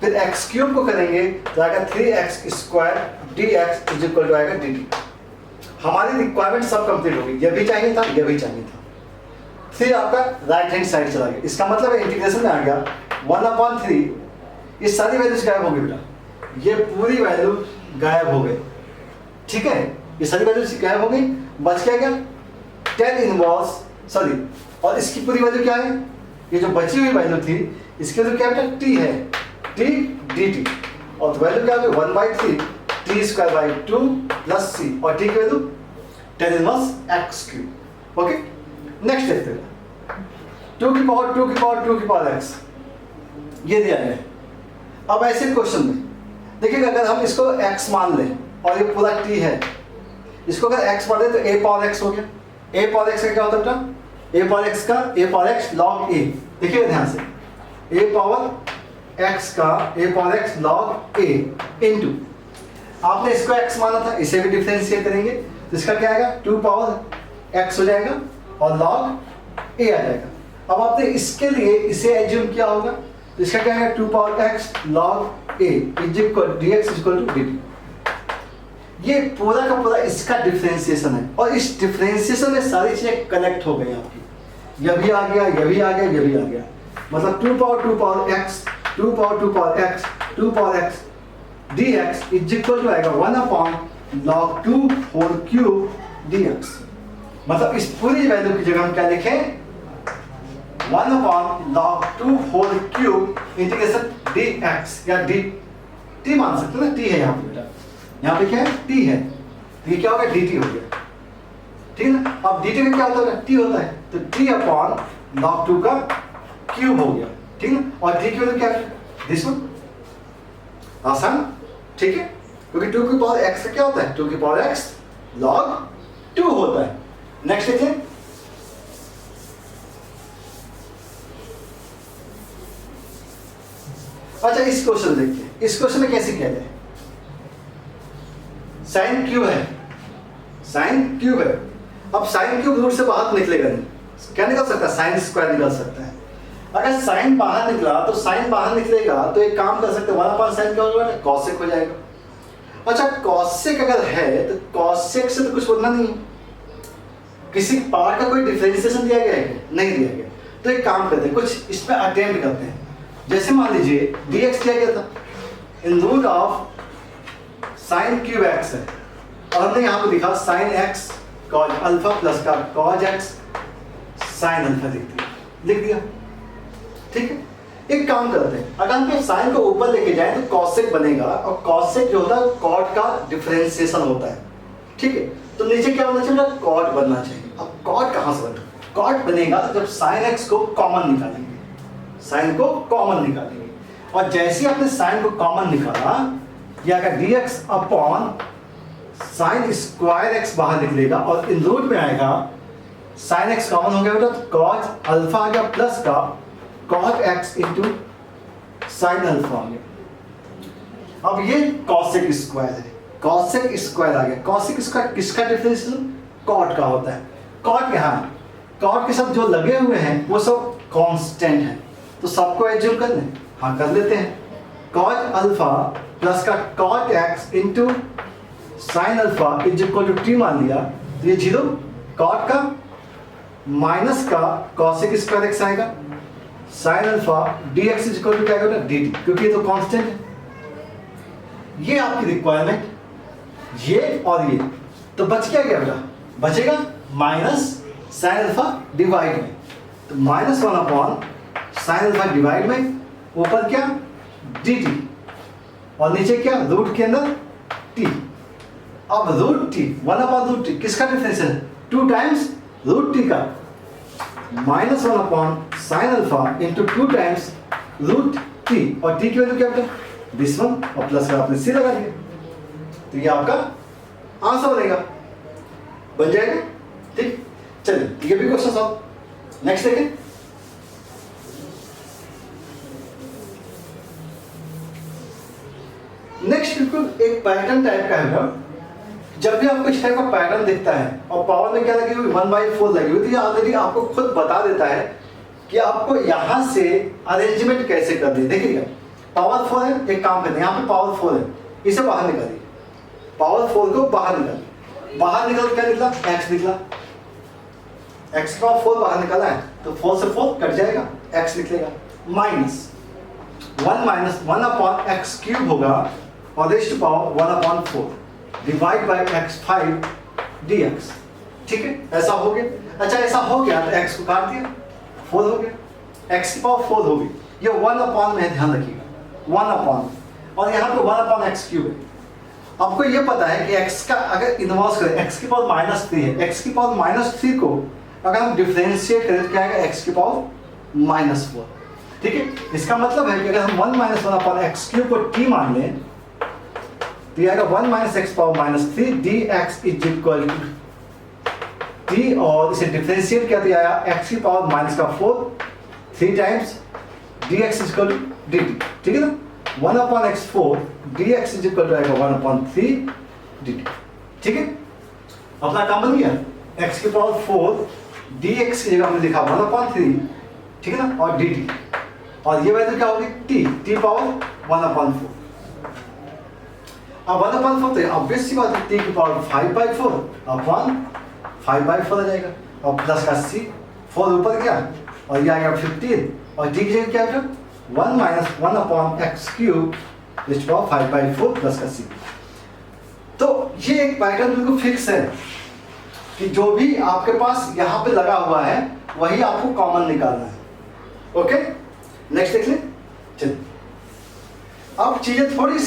फिर x क्यूब को करेंगे तो आएगा 3x square dx is equal to आएगा dt। हमारी रिक्वायरमेंट सब कंप्लीट होगी, ये भी चाहिए था, ये भी चाहिए था। फिर आपका राइट हैंड साइड चला गया, इसका मतलब इंटीग्रेशन में आ गया 1 अपॉन 3, ये सारी वैल्यूज गायब हो गई बेटा, ये पूरी वैल्यू गायब हो गई। ठीक है, ये सारी वैल्यूज गायब हो गई, बच क्या tan इनवर्स सॉरी, और इसकी पूरी वैल्यू क्या है, ये जो बची हुई वैल्यू थी इसकी वैल्यू क्या बेटा t है, t dt, और वैल्यू क्या होगी 1/3 t square by 2 plus c, और t की value tan inverse x cube. Okay, next देखते हैं 2 की पावर 2 की पावर 2 की पावर x, ये दिया है। अब ऐसे क्वेश्चन में देखिएगा, अगर हम इसको x मान लें और ये पूरा t है, इसको अगर x मान लें तो a पावर x हो गया। a पावर x का क्या होता है बेटा, a पावर x का a power x log a, देखिए ध्यान से, a पावर x का a power x log a into, आपने इसको x माना था, इसे भी डिफरेंशिएट करेंगे तो इसका क्या आएगा 2 पावर x हो जाएगा और log a आ जाएगा। अब आपने इसके लिए इसे एज्यूम किया होगा तो इसका क्या आएगा 2 power x log a is equal dx is equal to dt। ये पूरा का पूरा इसका डिफरेंशिएशन है, और इस डिफरेंशिएशन में सारी चीजें कनेक्ट हो गई आपकी, यह भी आ गया, यह भी आ गया, यह भी आ गया। मतलब 2 power x 2 power x 2 power x dx is equal to आएगा 1 upon log 2 whole cube dx। मतलब इस पूरी वैल्यू की जगह हम क्या लिखें 1 upon log 2 whole cube integration dx या dt मान सकते हैं ना, t है यहाँ पे बेटा, यहाँ पे क्या है t है, तो ये क्या हो गया dt हो गया। ठीक है ना, अब dt में क्या होता है t होता है, तो t अपॉन log 2 का क्यूब हो गया। ठीक है, और t की वैल्यू क्या है दिस वन, आसान। ठीक है, क्योंकि 2 की पावर x का क्या होता है, 2 की पावर x log 2 होता है। नेक्स्ट देखिए, अच्छा इस क्वेश्चन देखिए, इस क्वेश्चन में कैसे किया जाए। साइन क्यूब है, साइन क्यूब है। अब साइन क्यूब रूट से बाहर निकलेगा नहीं, क्या निकल सकता है, साइन स्क्वायर निकल सकता है। अगर साइन बाहर निकला तो साइन बाहर निकलेगा तो एक काम कर सकते हैं, 1/sin क्या होगा, कॉसेक हो जाएगा। अच्छा कॉसेक अगर है तो कॉसेक से तो कुछ बोलना नहीं है, किसी पार्ट का कोई डिफरेंशिएशन दिया गया है, नहीं दिया गया। तो एक काम करते हैं, कुछ इसमें अटेम्प्ट करते हैं। जैसे मान लीजिए dx दिया गया था, in root of sine cube x है, और हमने यहाँ पे लिखा sine x cos alpha plus का कॉज x साइन अल्फा लिख दिया। ठीक है, एक काम करते हैं, अगर हम साइन को ऊपर लेके जाएं तो कॉसेक बनेगा, और कॉसेक जो होता है कॉट का डिफरेंशिएशन होता है। ठीक है, तो नीचे क्या होना चाहिए, कॉट बनना चाहिए। अब कॉट कहाँ से बनेगा, कॉट बनेगा जब साइन x को कॉमन निकालेंगे, साइन को कॉमन निकालेंगे, और जैसे ही आपने साइन को कॉमन निकाला, यह आएगा dx upon sine square x बाहर निकलेगा, और इन रूट में आएगा साइन x कॉमन हो गया बेटा, तो कॉज अल्फा आ गया प्लस का cot x into sine alpha आ गया। अब ये कॉसेक स्क्वायर है, कॉसेक स्क्वायर आ गया। कॉसेक स्क्वायर किसका डिफरेंशिएशन, कॉट का होता है। कॉट यहाँ, कॉट के साथ जो लगे हुए हैं वो सब कांस्टेंट है, तो सबको एज्यूम कर लें, हाँ कर लेते हैं। कॉट अल्फा प्लस का cot x into sine alpha is equal to t मान लिया, तो ये 0, कॉट का माइनस का कॉसेक स्क्वायर x आएगा, sine alpha dx is equal to क्या होगा, dt, क्योंकि ये तो कांस्टेंट है। ये आपकी रिक्वायरमेंट, ये और ये, तो बच क्या गया बेटा, बचेगा माइनस साइन अल्फा डिवाइड में, तो -1 अपॉन साइन अल्फा डिवाइड में ऊपर क्या dt, और नीचे क्या रूट के अंदर t। अब रूट t 1/√t किसका डिफरेंशियल है, 2 टाइम्स रूट t का, -1 upon sine alpha into 2 times root t, और t की वैल्यू क्या बेटा, दिस वन, और प्लस का आपने c लगा दिया, तो ये आपका आंसर बनेगा, बन जाएगा। ठीक, चलिए ये भी क्वेश्चन सॉल्व। नेक्स्ट देखें, नेक्स्ट बिल्कुल एक पैटर्न टाइप का है। जब भी आपको इस टाइप का पैटर्न दिखता है और पावर में क्या लगी हुई 1/4 लगी हुई, तो ये ऑलरेडी आपको खुद बता देता है कि आपको यहाँ से अरेंजमेंट कैसे करनी है। देखिएगा पावर 4 है, एक काम करते हैं, यहाँ पे पावर 4 है, इसे बाहर निकालिए, पावर 4 को बाहर निकालिए, बाहर निकल क्या निकला, x निकला, x का 4 बाहर निकाला है, तो 4 से 4 कट जाएगा, x निकलेगा, -1 अपॉन एक्स क्यूब होगा, और rest power 1/4 divide by x5 dx। ठीक है, ऐसा हो गया। अच्छा ऐसा हो गया तो x को काट दिया, 4 हो गया, x की पावर 4 हो गई, ये 1 अपॉन में ध्यान रखिएगा, 1 अपॉन, और यहाँ पे 1 अपॉन एक्स क्यूब है। आपको ये पता है कि x का अगर इन्वर्स करें, x की पावर -3 है, x की पावर -3 को अगर हम डिफरेंशिएट करें तो क्या आएगा, x की पावर -4। ठीक है, इसका मतलब है कि अगर हम 1 - 1 अपॉन एक्स क्यूब को t मान लें, तो ये आएगा 1 - x power -3 dx is equal to t, और इसे डिफरेंशिएट क्या दिया है, x की power -4 3 times dx is equal to dt। ठीक है ना, 1/x4 dx is equal to आएगा 1/3 dt। ठीक है, अपना काम बन गया, x की पावर 4 dx की जगह हमने लिखा 1/3, ठीक है ना, और dt, और ये वैल्यू क्या होगी, t पावर 1/4। अब 1/4 तो ऑब्वियस सी बात है, t की पावर 5/4 अपॉन 5/4 आ जाएगा, और प्लस का c, 4 ऊपर गया, और ये आ गया 15, और t की जगह क्या है 1 - 1 upon x cube is power 5/4 plus का c। तो ये एक पैटर्न बिल्कुल फिक्स है कि जो भी आपके पास यहाँ पे लगा हुआ है वही आपको कॉमन निकालना है। ओके, नेक्स्ट देख लें। चलिए अब चीजें थोड़ी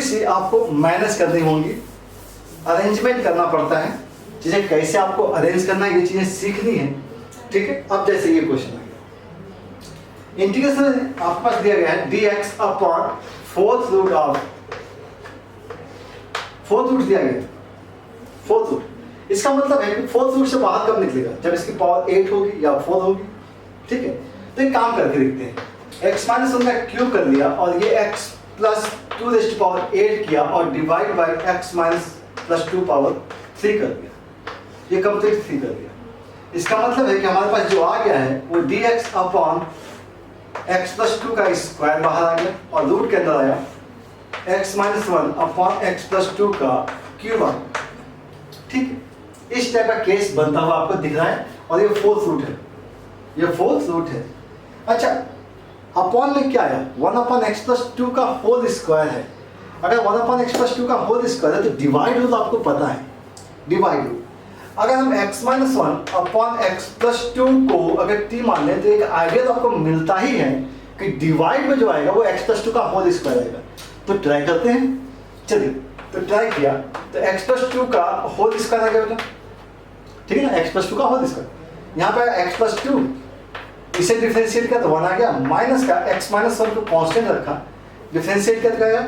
सी आपको मैनेज करनी होंगी, अरेंजमेंट करना पड़ता है, चीजें कैसे आपको अरेंज करना है ये चीजें सीखनी है। ठीक है, अब जैसे ये क्वेश्चन है, इंटीग्रेशन आपके पास दिया गया है dx अपॉन फोर्थ रूट दिया गया, फोर्थ रूट। इसका मतलब है कि फोर्थ रूट से बाहर कब निकलेगा, जब इसकी पावर 8 होगी या 4 होगी। ठीक है, तो एक काम करके देखते हैं। x माइनस 1 का क्यूब कर लिया और ये x plus 2 raise to power 8 किया और divide by x minus plus 2 power 3 कर दिया, ये कंप्लीट 3 कर दिया। इसका मतलब है कि हमारे पास जो आ गया है वो dx अपॉन x प्लस 2 का स्क्वायर बाहर आ गया और रूट के अंदर आया x minus 1 upon x plus 2 का क्यूब आ गया। ठीक है, इस टाइप का केस बनता हुआ आपको दिख रहा है और ये फोर्थ रूट है, ये फोर्थ रूट है। अच्छा, अपॉन में क्या आया, 1 अपॉन एक्स प्लस 2 का होल स्क्वायर है। अगर 1 अपॉन एक्स प्लस 2 का होल स्क्वायर है तो डिवाइड रूल आपको पता है, डिवाइड रूल। अगर हम x minus 1 upon x plus 2 को अगर t मान लें तो एक आइडिया तो आपको मिलता ही है कि डिवाइड में जो आएगा वो x प्लस 2 का होल स्क्वायर आएगा। तो ट्राई करते हैं, चलिए। तो ट्राई किया तो x प्लस 2 का होल स्क्वायर आ गया बेटा, ठीक है ना, x प्लस 2 का होल स्क्वायर। यहाँ पे x प्लस 2, इसे डिफरेंशिएट किया तो 1 आ गया, माइनस का x माइनस 1 को कांस्टेंट रखा, डिफरेंशिएट किया तो आया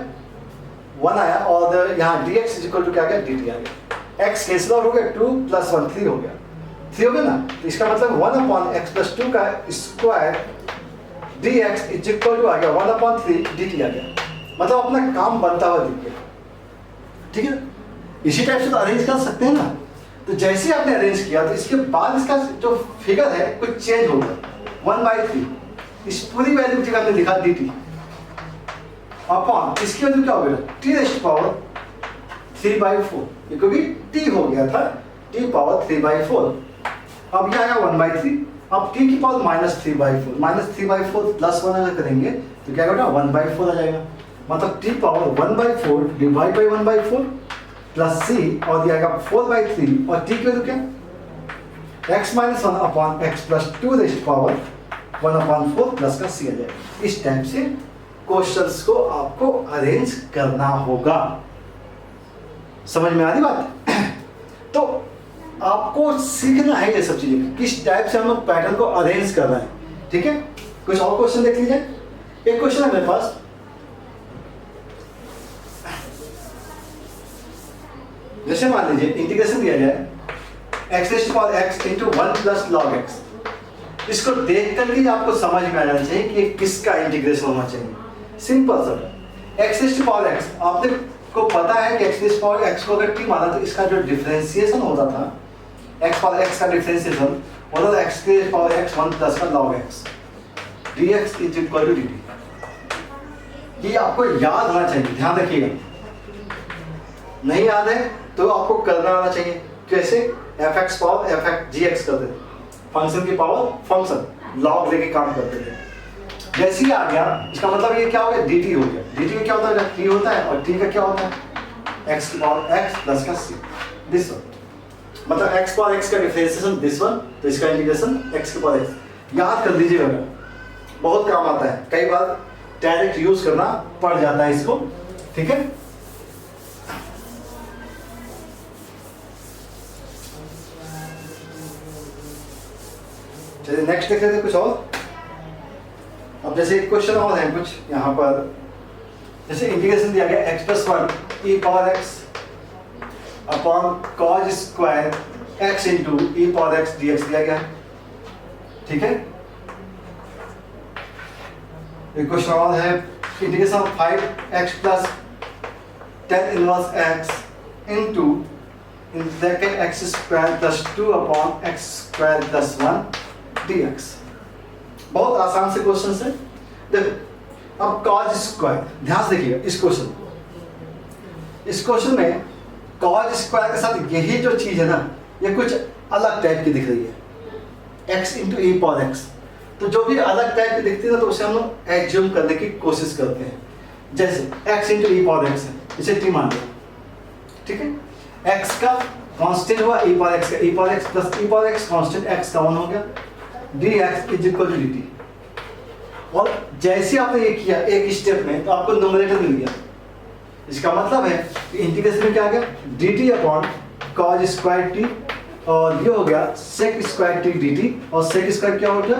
1 आया और यहाँ dx इक्वल टू क्या आ गया, dt आ गया। x कैंसिल आउट हो गया, 2 प्लस 1 3 हो गया, 3 हो गया ना। तो इसका मतलब 1 अपॉन एक्स प्लस 2 का स्क्वायर dx इक्वल टू आ गया 1 अपॉन 3 dt आ गया। मतलब अपना काम बनता हुआ दिख गया। ठीक है, इसी टाइप से तो अरेंज कर सकते हैं ना। तो जैसे आपने अरेंज किया तो इसके बाद इसका जो फिगर है कुछ चेंज होगा, 1/3 इस पूरी वैल्यू की जगह आपने लिखा dt अपॉन इसकी वैल्यू क्या हो गया, t रेज़ टू पावर 3/4, क्योंकि t हो गया था t पावर 3/4। अब यह आया 1/3, अब t की पावर -3/4, -3/4 प्लस 1 अगर करेंगे तो क्या होगा, 1/4 आ जाएगा। मतलब t power 1/4 divide by 1/4 plus c और दिया जाएगा 4/3 और t की वैल्यू क्या, x minus 1 upon x plus 2 raise to power 1/4 plus का c आ जाएगा। इस टाइप से क्वेश्चंस को आपको अरेंज करना होगा। समझ में आ रही बात? तो आपको सीखना है ये सब चीजें, किस टाइप से हम लोग पैटर्न को अरेंज कर रहे हैं। ठीक है, कुछ और क्वेश्चन देख लीजिए। एक क्वेश्चन है मेरे पास, जैसे मान लीजिए इंटीग्रेशन दिया जाए x raise to power x into 1 plus log x। इसको देख कर ही आपको समझ में आ जाना चाहिए कि किसका इंटीग्रेशन होना चाहिए। सिंपल सा, x raise to power x, आपने को पता है कि x raise to power x को अगर t माना तो इसका जो डिफरेंशिएशन होता था, x पावर x का डिफरेंशिएशन होता था x raise to power x 1 plus का log x dx is equal to dt। ये आपको याद होना चाहिए, ध्यान रखिएगा। नहीं याद है तो आपको करना आना चाहिए। कैसे, fx पावर fx gx करते थे, फंक्शन की पावर फंक्शन लॉग लेके काम करते थे। जैसे ही आ गया इसका मतलब ये क्या हो गया, dt हो गया। dt का क्या होता है, t होता है, और t का क्या होता है, x की पावर x प्लस का c, दिस वन। मतलब x पावर x का डिफरेंशिएशन दिस वन, तो इसका इंटीग्रेशन x की पावर x। याद कर लीजिएगा, बहुत काम आता है, कई बार डायरेक्ट यूज करना पड़ जाता है इसको। ठीक है, चलिए नेक्स्ट देख लेते हैं कुछ और। अब जैसे एक क्वेश्चन और है कुछ यहाँ पर, जैसे इंटीग्रेशन दिया गया x plus 1 e power x upon cos square x into e power x dx दिया गया है। ठीक है, एक क्वेश्चन और है, integration of 5x plus tan inverse x into in bracket x square plus 2 upon x square plus 1 dx। बहुत आसान से क्वेश्चन है। देखो अब कॉज स्क्वायर, ध्यान से देखिएगा इस क्वेश्चन में कॉज स्क्वायर के साथ यही जो चीज है ना, ये कुछ अलग टाइप की दिख रही है, x into e power x। तो जो भी अलग टाइप की दिखती है ना, तो उसे हम लोग एज्यूम करने की कोशिश करते हैं। जैसे x into e power x है, इसे t मान लो। ठीक है, x का कांस्टेंट हुआ, e पावर x का, e power x plus e power x constant x का 1 हो गया, dx is equal to dt। और जैसे आपने ये किया एक स्टेप में, तो आपको न्यूमरेटर मिल गया। इसका मतलब है कि इंटीग्रेशन में क्या आ गया, dt upon cos square t, और ये हो गया sec स्क्वायर t dt, और sec स्क्वायर क्या हो गया,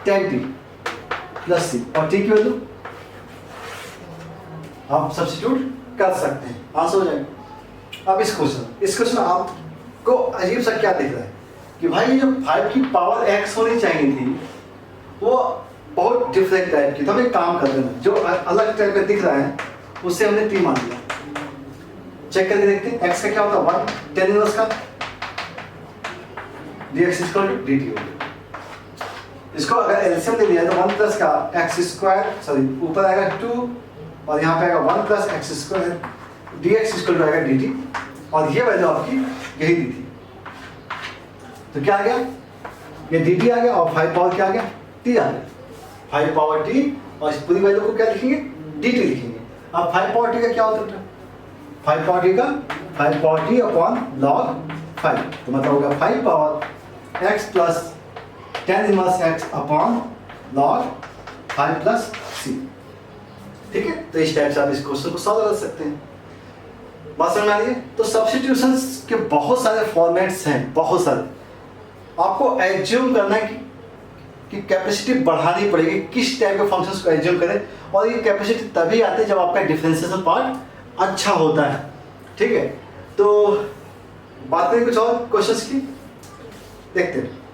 tan t प्लस c, और t की वैल्यू आप सब्स्टिट्यूट कर सकते हैं, आंसर हो जाएगा। अब इस क्वेश्चन आपको अजीब सा क्या दिख रहा है कि भाई ये जो 5 की पावर x होनी चाहिए थी वो बहुत डिफरेंट टाइप की। तो हम एक काम कर देना, जो अलग टाइप का दिख रहा है उससे हमने t मान लिया। चेक करके देखते हैं x का क्या होता है 1 tan इनवर्स का dx dt हो गया। इसको अगर एलसीएम ले लिया तो 1 प्लस का एक्स स्क्वायर, सॉरी ऊपर आएगा 2 और यहाँ पे आएगा 1 plus x square dx equal to आएगा dt, और ये वैल्यू आपकी यही दी थी। तो क्या आ गया, ये dt आ गया और 5 पावर क्या आ गया t आ गया, 5 पावर t, और इस पूरी वैल्यू को क्या लिखेंगे dt लिखेंगे। अब 5 पावर t का क्या होता है, 5 पावर t का 5 पावर t अपॉन लॉग 5, तो मतलब होगा 5 power x plus tan inverse x upon log 5 plus c। ठीक है, तो इस टाइप से आप इस क्वेश्चन को सॉल्व कर सकते हैं। बात समझ में आ रही है? तो सब्स्टिट्यूशंस के बहुत सारे फॉर्मेट्स हैं, बहुत सारे। आपको एज्यूम करना है कि कैपेसिटी बढ़ानी पड़ेगी, किस टाइप के फंक्शंस को एज्यूम करें, और ये कैपेसिटी तभी आती है जब आपका डिफरेंशिएशन पार्ट अच्छा होता है। ठीक है, तो बात करें कुछ और क्वेश्चंस की, देखते हैं।